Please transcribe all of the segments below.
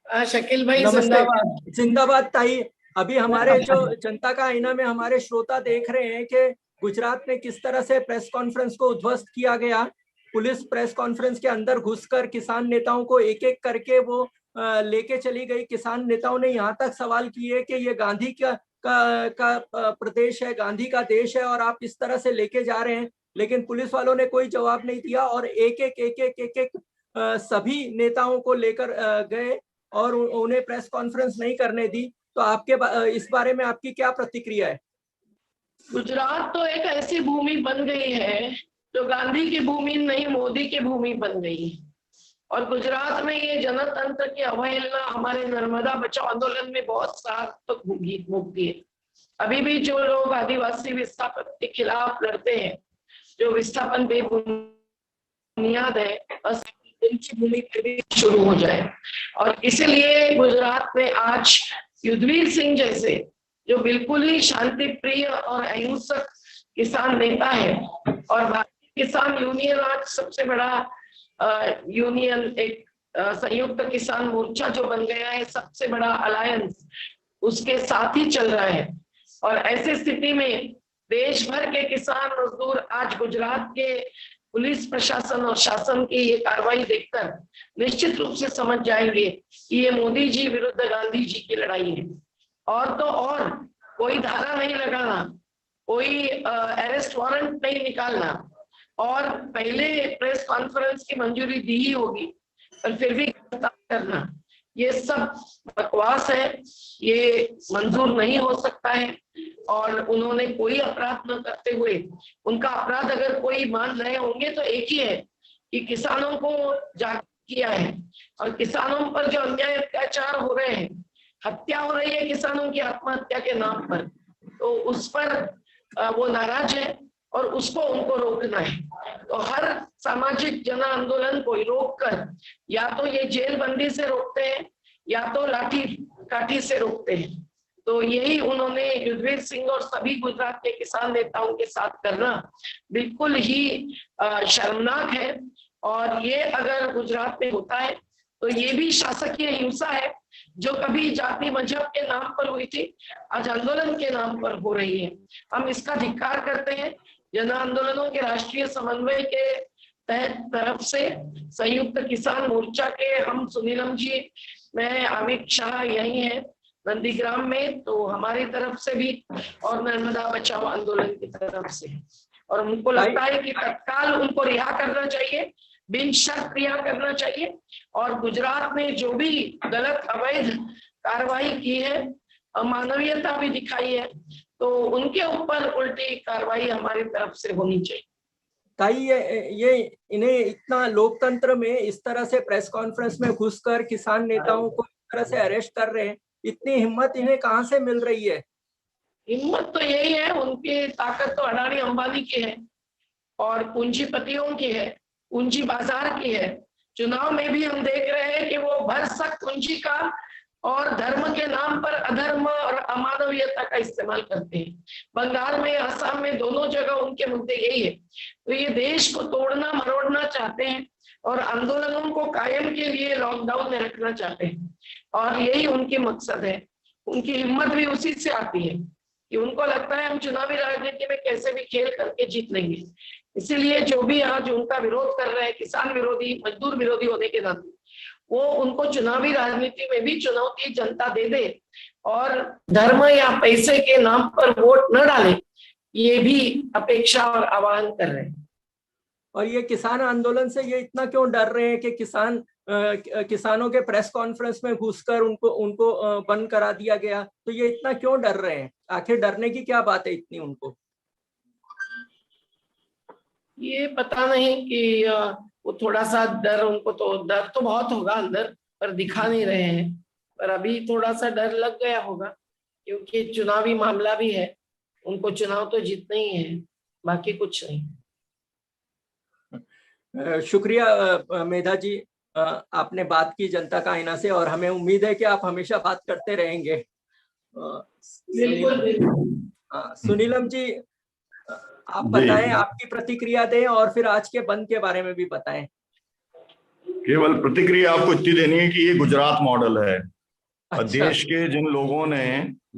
शकील भाई नमस्ते। जिंदाबाद। जिंदाबाद ताई। अभी हमारे जो जनता का आईना में हमारे श्रोता देख रहे हैं कि गुजरात में किस तरह से प्रेस कॉन्फ्रेंस को उद्ध्वस्त किया गया। पुलिस प्रेस कॉन्फ्रेंस के अंदर घुसकर किसान नेताओं को एक एक करके वो लेके चली गई। किसान नेताओं ने यहाँ तक सवाल किए कि ये गांधी का प्रदेश है, गांधी का देश है और आप इस तरह से लेके जा रहे हैं। लेकिन पुलिस वालों ने कोई जवाब नहीं दिया और एक एक सभी नेताओं को लेकर गए और उन्हें प्रेस कॉन्फ्रेंस नहीं करने दी। तो आपके इस बारे में आपकी क्या प्रतिक्रिया है? गुजरात तो एक ऐसी भूमि बन गई है जो गांधी की भूमि नहीं, मोदी की भूमि बन गई। और गुजरात में ये जनतंत्र की अवहेलना हमारे नर्मदा बचाओ आंदोलन में बहुत साथ तक भुगती है। अभी भी जो लोग आदिवासी विस्थापन के खिलाफ लड़ते हैं, जो विस्थापन बेबुनियाद है, बस उनकी भूमि पर भी शुरू हो जाए। और इसीलिए गुजरात में आज युद्धवीर सिंह जैसे जो बिल्कुल ही शांति प्रिय और अहिंसक किसान नेता है, और भारतीय किसान यूनियन आज सबसे बड़ा यूनियन, एक संयुक्त किसान मोर्चा जो बन गया है, सबसे बड़ा अलायंस उसके साथ ही चल रहा है। और ऐसी स्थिति में देश भर के किसान मजदूर आज गुजरात के पुलिस प्रशासन और शासन की ये कार्रवाई देखकर निश्चित रूप से समझ जाएंगे कि ये मोदी जी विरुद्ध गांधी जी की लड़ाई है। और तो और कोई धारा नहीं लगाना, कोई अरेस्ट वारंट नहीं निकालना, और पहले प्रेस कॉन्फ्रेंस की मंजूरी दी ही होगी पर फिर भी गिरफ्तार करना, ये सब बकवास है। ये मंजूर नहीं हो सकता है। और उन्होंने कोई अपराध न करते हुए, उनका अपराध अगर कोई मान रहे होंगे तो एक ही है कि किसानों को जागरूक किया है। और किसानों पर जो अन्याय अत्याचार हो रहे हैं, हत्या हो रही है किसानों की आत्महत्या के नाम पर, तो उस पर वो नाराज है और उसको उनको रोकना है। तो हर सामाजिक जन आंदोलन को रोककर या तो ये जेल बंदी से रोकते हैं या तो लाठी काठी से रोकते हैं। तो यही उन्होंने युद्धवीर सिंह और सभी गुजरात के किसान नेताओं के साथ करना बिल्कुल ही शर्मनाक है। और ये अगर गुजरात में होता है तो ये भी शासकीय हिंसा है, जो कभी जाति मजहब के नाम पर हुई थी, आज आंदोलन के नाम पर हो रही है। हम इसका धिक्कार करते हैं। जन आंदोलनों के राष्ट्रीय समन्वय के तहत तरफ से संयुक्त किसान मोर्चा के हम सुनीलम जी, मैं, अमित शाह यही है नंदीग्राम में, तो हमारी तरफ से भी और नर्मदा बचाओ आंदोलन की तरफ से। और उनको लगता है कि तत्काल उनको रिहा करना चाहिए, बिन शर्त रिहा करना चाहिए। और गुजरात में जो भी गलत अवैध कार्रवाई की है, अमानवीयता भी दिखाई है, तो उनके ऊपर उल्टी कार्रवाई हमारी तरफ से होनी चाहिए। ताई ये इन्हें इतना लोकतंत्र में इस तरह से प्रेस कॉन्फ्रेंस में घुसकर किसान नेताओं को इस तरह से अरेस्ट कर रहे हैं, इतनी हिम्मत इन्हें कहाँ से मिल रही है? हिम्मत तो यही है, उनकी ताकत तो अडानी अंबानी की है और पूंजीपतियों की है, पूंजी बाजार की है। चुनाव में भी हम देख रहे हैं कि वो भरसक पूंजी का और धर्म के नाम पर अधर्म और अमानवीयता का इस्तेमाल करते हैं। बंगाल में, असम में, दोनों जगह उनके मुद्दे यही है। तो ये देश को तोड़ना मरोड़ना चाहते हैं और आंदोलनों को कायम के लिए लॉकडाउन में रखना चाहते हैं। और यही उनकी मकसद है। उनकी हिम्मत भी उसी से आती है कि उनको लगता है हम चुनावी राजनीति में कैसे भी खेल करके जीत लेंगे। इसीलिए जो भी आज उनका विरोध कर रहे हैं, किसान विरोधी, मजदूर विरोधी होने के नाते, वो उनको चुनावी राजनीति में भी चुनौती जनता दे दे और धर्म या पैसे के नाम पर वोट न डाले, ये भी अपेक्षा और आह्वान कर रहे हैं। और ये किसान आंदोलन से ये इतना क्यों डर रहे हैं कि किसानों के प्रेस कॉन्फ्रेंस में घुसकर उनको उनको बंद करा दिया गया? तो ये इतना क्यों डर रहे हैं? आखिर डरने की क्या बात है इतनी उनको? ये पता नहीं कि वो थोड़ा सा डर, उनको तो डर तो बहुत होगा अंदर, पर दिखा नहीं रहे हैं। पर अभी थोड़ा सा डर लग गया होगा क्योंकि चुनावी मामला भी है, उनको चुनाव तो जीतना ही है, बाकी कुछ नहीं। शुक्रिया मेधा जी, आपने बात की जनता का आईना से और हमें उम्मीद है कि आप हमेशा बात करते रहेंगे। सुनीलम जी, आप बताएं, आपकी प्रतिक्रिया दें और फिर आज के बंद के बारे में भी बताएं। केवल प्रतिक्रिया आपको इतनी देनी है कि ये गुजरात मॉडल है। अच्छा। देश के जिन लोगों ने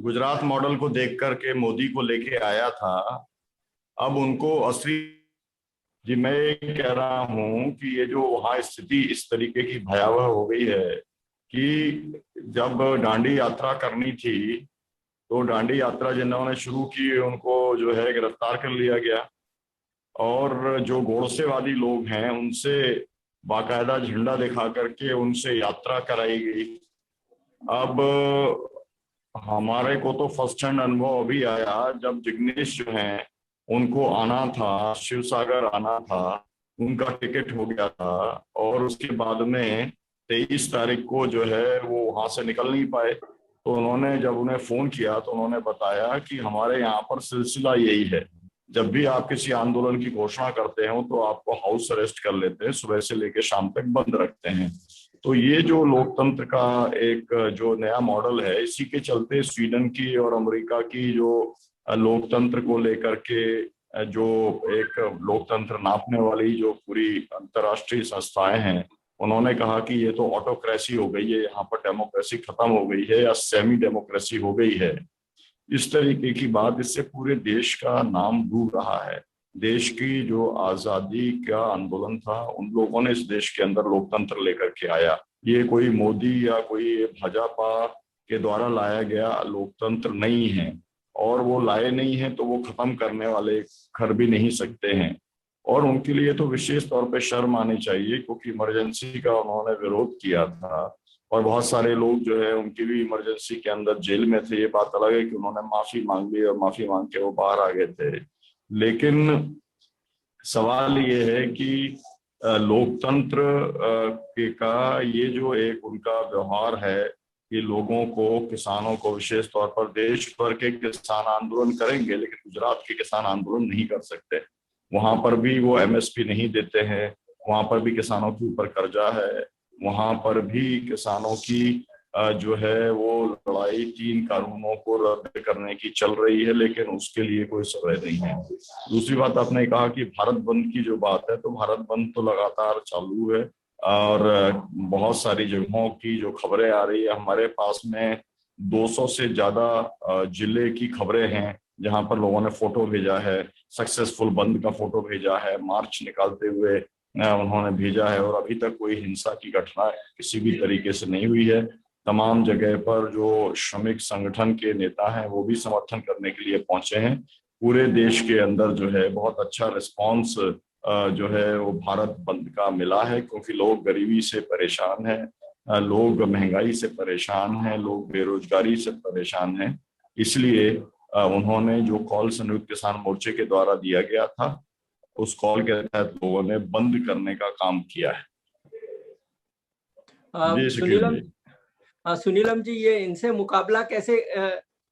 गुजरात मॉडल को देख करके मोदी को लेके आया था, अब उनको असली, जी मैं ये कह रहा हूं कि ये जो वहां स्थिति इस तरीके की भयावह हो गई है कि जब दांडी यात्रा करनी थी तो दांडी यात्रा जिन्होंने शुरू की उनको जो है गिरफ्तार कर लिया गया, और जो गोडसेवादी लोग हैं उनसे बाकायदा झंडा दिखा करके उनसे यात्रा कराई गई। अब हमारे को तो फर्स्ट हैंड अनुभव अभी आया जब जिग्नेश जो हैं उनको आना था, शिवसागर आना था, उनका टिकट हो गया था और उसके बाद में 23 तारीख को जो है वो वहां से निकल नहीं पाए। तो उन्होंने जब उन्हें फोन किया तो उन्होंने बताया कि हमारे यहाँ पर सिलसिला यही है, जब भी आप किसी आंदोलन की घोषणा करते हो तो आपको हाउस अरेस्ट कर लेते हैं, सुबह से लेकर शाम तक बंद रखते हैं। तो ये जो लोकतंत्र का एक जो नया मॉडल है, इसी के चलते स्वीडन की और अमेरिका की जो लोकतंत्र को लेकर के जो एक लोकतंत्र नापने वाली जो पूरी अंतर्राष्ट्रीय संस्थाएं हैं, उन्होंने कहा कि ये तो ऑटोक्रेसी हो गई है, यहाँ पर डेमोक्रेसी खत्म हो गई है या सेमी डेमोक्रेसी हो गई है। इस तरीके की बात, इससे पूरे देश का नाम डूब रहा है। देश की जो आजादी का आंदोलन था, उन लोगों ने इस देश के अंदर लोकतंत्र लेकर के आया। ये कोई मोदी या कोई भाजपा के द्वारा लाया गया लोकतंत्र नहीं है, और वो लाए नहीं है तो वो खत्म करने वाले कर भी नहीं सकते हैं। और उनके लिए तो विशेष तौर पे शर्म आनी चाहिए, क्योंकि इमरजेंसी का उन्होंने विरोध किया था और बहुत सारे लोग जो है उनकी भी इमरजेंसी के अंदर जेल में थे। ये बात अलग है कि उन्होंने माफी मांग ली और माफी मांग के वो बाहर आ गए थे, लेकिन सवाल ये है कि लोकतंत्र के का ये जो एक उनका व्यवहार है कि लोगों को, किसानों को, विशेष तौर पर देश भर के किसान आंदोलन करेंगे लेकिन गुजरात के किसान आंदोलन नहीं कर सकते। वहां पर भी वो एमएसपी नहीं देते हैं, वहां पर भी किसानों के ऊपर कर्जा है, वहां पर भी किसानों की जो है वो लड़ाई 3 कानूनों को रद्द करने की चल रही है, लेकिन उसके लिए कोई समय नहीं है। दूसरी बात, आपने कहा कि भारत बंद की जो बात है, तो भारत बंद तो लगातार चालू है और बहुत सारी जगहों की जो खबरें आ रही है, हमारे पास में 200 से ज्यादा जिले की खबरें हैं जहां पर लोगों ने फोटो भेजा है, सक्सेसफुल बंद का फोटो भेजा है, मार्च निकालते हुए उन्होंने भेजा है, और अभी तक कोई हिंसा की घटना किसी भी तरीके से नहीं हुई है। तमाम जगह पर जो श्रमिक संगठन के नेता हैं वो भी समर्थन करने के लिए पहुंचे हैं। पूरे देश के अंदर जो है बहुत अच्छा रिस्पांस जो है वो भारत बंद का मिला है, क्योंकि लोग गरीबी से परेशान हैं, लोग महंगाई से परेशान हैं, लोग बेरोजगारी से परेशान हैं। इसलिए उन्होंने जो कॉल संयुक्त किसान मोर्चे के द्वारा दिया गया था, उस कॉल के तहत लोगों ने बंद करने का काम किया है। सुनीलम जी, ये इनसे मुकाबला कैसे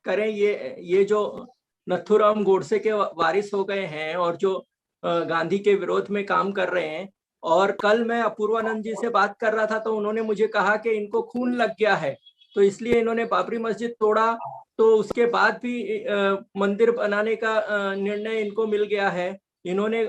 करें? ये जो नथुराम गोडसे के वारिस हो गए हैं और जो गांधी के विरोध में काम कर रहे हैं, और कल मैं अपूर्वानंद जी से बात कर रहा था तो उन्होंने मुझे कहा कि इनको खून लग गया है, तो इसलिए इन्होंने बाबरी मस्जिद तोड़ा, तो उसके बाद भी मंदिर बनाने का निर्णय इनको मिल गया है। इन्होंने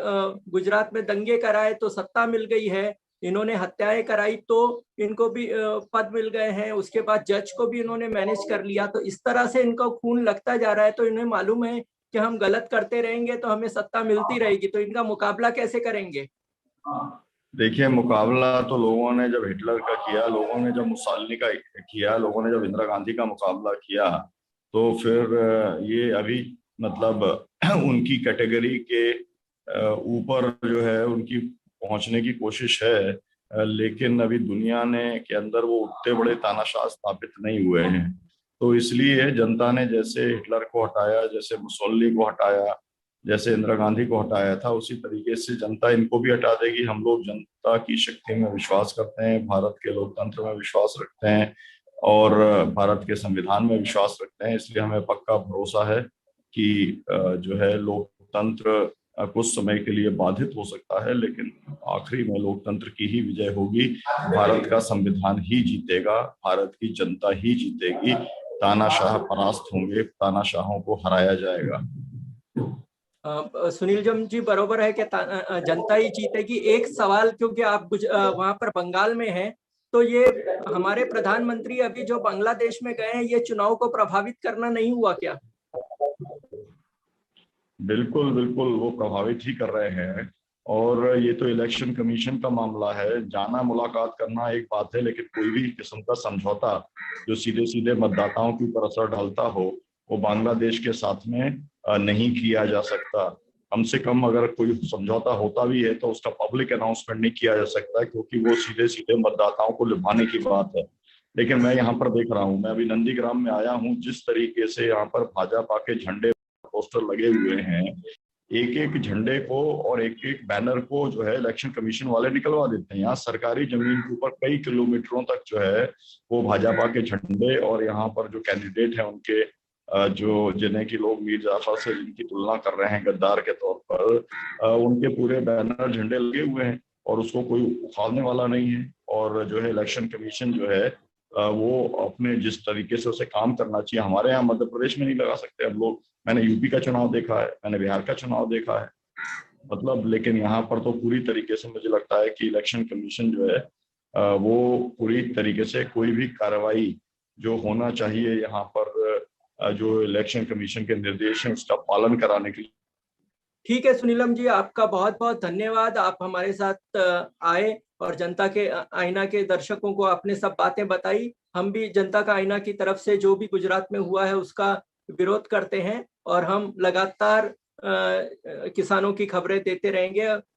गुजरात में दंगे कराए तो सत्ता मिल गई है, इन्होंने हत्याएं कराई तो इनको भी पद मिल गए हैं, उसके बाद जज को भी इन्होंने मैनेज कर लिया। तो इस तरह से इनको खून लगता जा रहा है, तो इन्हें मालूम है कि हम गलत करते रहेंगे तो हमें सत्ता मिलती रहेगी, तो इनका मुकाबला कैसे करेंगे? देखिए, मुकाबला तो लोगों ने जब हिटलर का किया, लोगों ने जब मुसोलिनी का किया, लोगों ने जब इंदिरा गांधी का मुकाबला किया, तो फिर ये अभी मतलब उनकी कैटेगरी के ऊपर जो है उनकी पहुंचने की कोशिश है, लेकिन अभी दुनिया ने के अंदर वो उतने बड़े तानाशाह स्थापित नहीं हुए हैं। तो इसलिए जनता ने जैसे हिटलर को हटाया, जैसे मुसोलिनी को हटाया, जैसे इंदिरा गांधी को हटाया था, उसी तरीके से जनता इनको भी हटा देगी। हम लोग जनता की शक्ति में विश्वास करते हैं, भारत के लोकतंत्र में विश्वास रखते हैं और भारत के संविधान में विश्वास रखते हैं। इसलिए हमें पक्का भरोसा है कि जो है लोकतंत्र कुछ समय के लिए बाधित हो सकता है, लेकिन आखिरी में लोकतंत्र की ही विजय होगी। भारत का संविधान ही जीतेगा, भारत की जनता ही जीतेगी, तानाशाह परास्त होंगे, तानाशाहों को हराया जाएगा। सुनील जी बरोबर है कि जनता ही जीतेगी। एक सवाल, क्योंकि आप वहां पर बंगाल में हैं, तो ये हमारे प्रधानमंत्री अभी जो बांग्लादेश में गए हैं, ये चुनाव को प्रभावित करना नहीं हुआ क्या? बिल्कुल बिल्कुल, वो प्रभावित ही कर रहे हैं। और ये तो इलेक्शन कमीशन का मामला है, जाना मुलाकात करना एक बात है, लेकिन कोई भी किस्म का समझौता जो सीधे सीधे मतदाताओं के ऊपर असर डालता हो, वो बांग्लादेश के साथ में नहीं किया जा सकता। कम से कम अगर कोई समझौता होता भी है तो उसका पब्लिक अनाउंसमेंट नहीं किया जा सकता, क्योंकि वो सीधे सीधे मतदाताओं को लुभाने की बात है। लेकिन मैं यहाँ पर देख रहा हूँ, मैं अभी नंदीग्राम में आया हूँ, जिस तरीके से यहाँ पर भाजपा के झंडे पोस्टर लगे हुए हैं, एक एक झंडे को और एक एक बैनर को जो है इलेक्शन कमीशन वाले निकलवा देते हैं। यहाँ सरकारी जमीन के ऊपर कई किलोमीटरों तक जो है वो भाजपा के झंडे, और यहाँ पर जो कैंडिडेट हैं उनके जो जिन्हें की लोग मीर जाफर से जिनकी तुलना कर रहे हैं गद्दार के तौर पर, उनके पूरे बैनर झंडे लगे हुए हैं और उसको कोई उखाड़ने वाला नहीं है। और जो है इलेक्शन कमीशन जो है वो अपने जिस तरीके से उसे काम करना चाहिए, हमारे यहाँ मध्य प्रदेश में नहीं लगा सकते हम लोग। मैंने यूपी का चुनाव देखा है, मैंने बिहार का चुनाव देखा है, मतलब, लेकिन यहाँ पर तो पूरी तरीके से मुझे लगता है कि इलेक्शन कमीशन जो है वो पूरी तरीके से कोई भी कार्रवाई जो होना चाहिए यहाँ पर जो इलेक्शन कमीशन के निर्देश हैं उसका पालन कराने के लिए। ठीक है सुनीलम जी, आपका बहुत बहुत धन्यवाद। आप हमारे साथ आए और जनता के आईना के दर्शकों को आपने सब बातें बताई। हम भी जनता का आईना की तरफ से जो भी गुजरात में हुआ है उसका विरोध करते हैं और हम लगातार किसानों की खबरें देते रहेंगे।